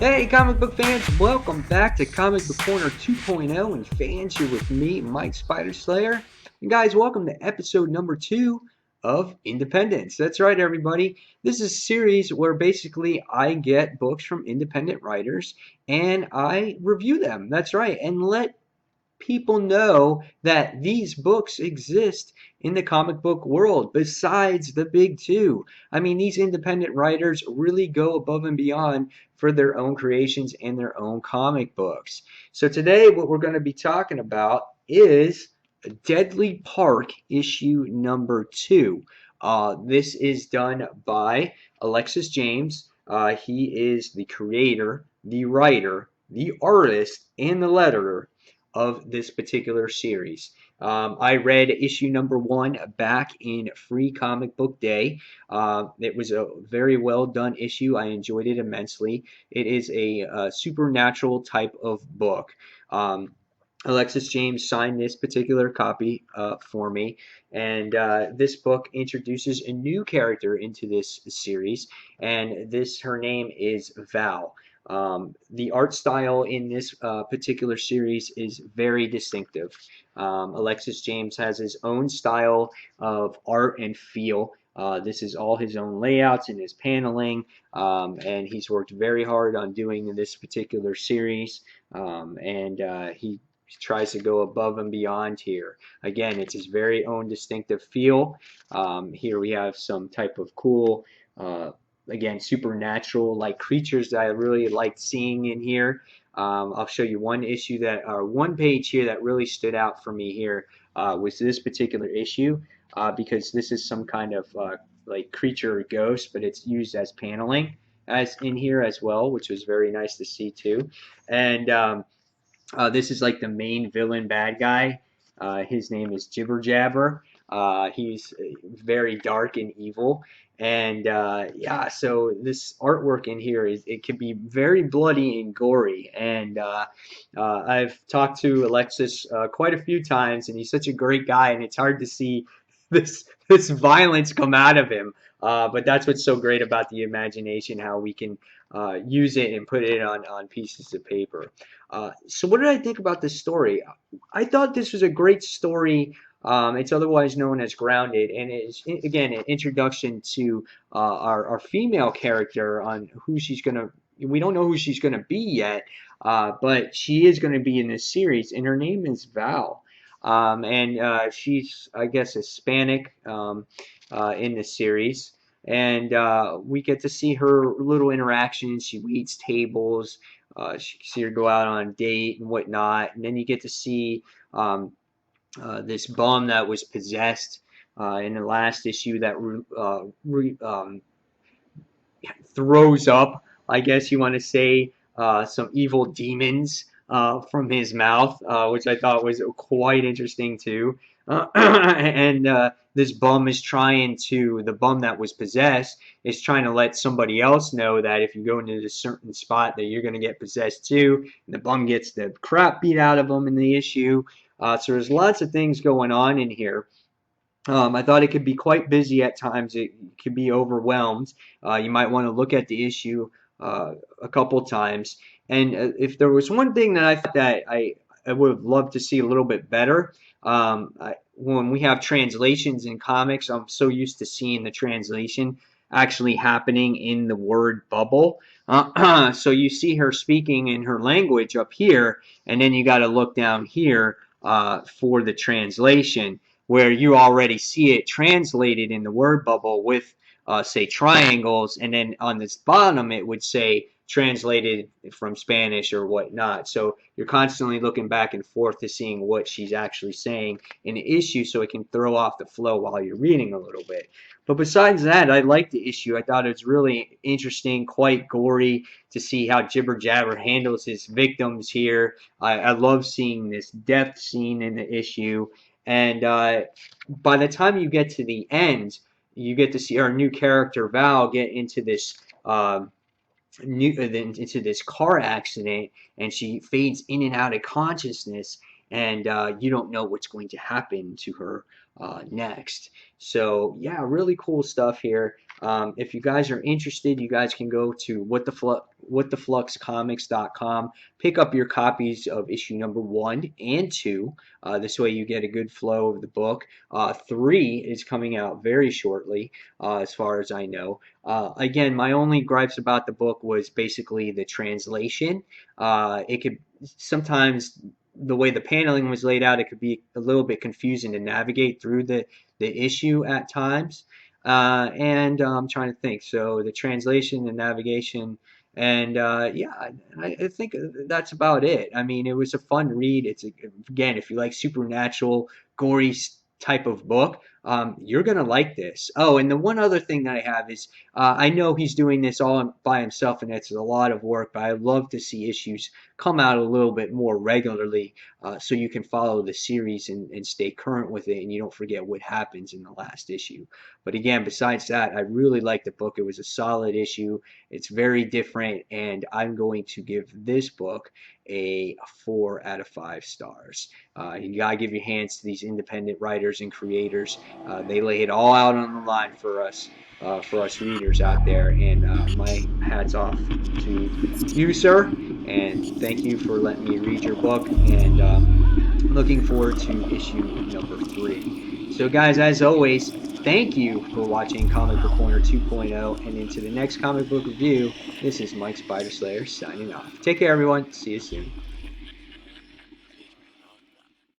Hey comic book fans, welcome back to Comic Book Corner 2.0 and fans, you're with me, Mike Spider Slayer. And guys, welcome to episode number 2 of Independence. That's right everybody. This is a series where basically I get books from independent writers and I review them. That's right. And let people know that these books exist in the comic book world besides the big two. I mean, these independent writers really go above and beyond for their own creations and their own comic books. So today what we're going to be talking about is Deadly Park issue number 2. This is done by Alexis James. He is the creator, the writer, the artist, and the letterer of this particular series. I read issue number 1 back in Free Comic Book Day. It was a very well done issue. I enjoyed it immensely. It is a supernatural type of book. Alexis James signed this particular copy for me, and this book introduces a new character into this series, and her name is Val. The art style in this particular series is very distinctive. Alexis James has his own style of art and feel. This is all his own layouts and his paneling, and he's worked very hard on doing this particular series, and he tries to go above and beyond here. Again, it's his very own distinctive feel. Here we have some type of cool again, supernatural like creatures that I really liked seeing in here. I'll show you one issue one page here that really stood out for me here was this particular issue because this is some kind of like creature or ghost, but it's used as paneling as in here as well, which was very nice to see too. And this is like the main villain bad guy. His name is Jibber Jabber. He's very dark and evil. And yeah, so this artwork in here it can be very bloody and gory. And I've talked to Alexis quite a few times, and he's such a great guy, and it's hard to see this violence come out of him. But that's what's so great about the imagination, how we can use it and put it on pieces of paper. So what did I think about this story? I thought this was a great story. It's otherwise known as Grounded, and it's again an introduction to our female character on who she's gonna. We don't know who she's gonna be yet, but she is gonna be in this series, and her name is Val. And she's, I guess, Hispanic in the series. And we get to see her little interactions. She waits tables. You see her go out on a date and whatnot. And then you get to see this bum that was possessed in the last issue that throws up, I guess you want to say, some evil demons from his mouth, which I thought was quite interesting too. And this bum is the bum that was possessed is trying to let somebody else know that if you go into a certain spot that you're going to get possessed too. And the bum gets the crap beat out of him in the issue. So there's lots of things going on in here. I thought it could be quite busy at times. It could be overwhelmed. You might want to look at the issue a couple times. And if there was one thing that I thought that I would have loved to see a little bit better, when we have translations in comics, I'm so used to seeing the translation actually happening in the word bubble. So you see her speaking in her language up here, and then you got to look down here for the translation, where you already see it translated in the word bubble with, say, triangles, and then on this bottom it would say translated from Spanish or whatnot. So you're constantly looking back and forth to seeing what she's actually saying in the issue, so it can throw off the flow while you're reading a little bit. But besides that, I liked the issue. I thought it was really interesting, quite gory to see how Jibber Jabber handles his victims here. I love seeing this death scene in the issue. And by the time you get to the end, you get to see our new character Val get into this into this car accident, and she fades in and out of consciousness, and you don't know what's going to happen to her next. So yeah, really cool stuff here. If you guys are interested, you guys can go to whatthefluxcomics.com, pick up your copies of issue number 1 and 2. This way you get a good flow of the book. 3 is coming out very shortly, as far as I know. Again, my only gripes about the book was basically the translation. It could sometimes, the way the paneling was laid out, it could be a little bit confusing to navigate through the issue at times. And I'm trying to think. So the translation, the navigation, and yeah, I think that's about it. I mean, it was a fun read. Again, if you like supernatural, gory type of book, you're gonna like this. Oh, and the one other thing that I have is I know he's doing this all by himself, and it's a lot of work. But I love to see issues come out a little bit more regularly, so you can follow the series and stay current with it, and you don't forget what happens in the last issue. But again, besides that, I really liked the book. It was a solid issue. It's very different, and I'm going to give this book a 4 out of 5 stars. You gotta give your hands to these independent writers and creators. They lay it all out on the line for us readers out there, and my hat's off to you, sir. And thank you for letting me read your book. And looking forward to issue number 3. So, guys, as always, thank you for watching Comic Book Corner 2.0, and into the next comic book review. This is Mike Spider Slayer signing off. Take care, everyone. See you soon.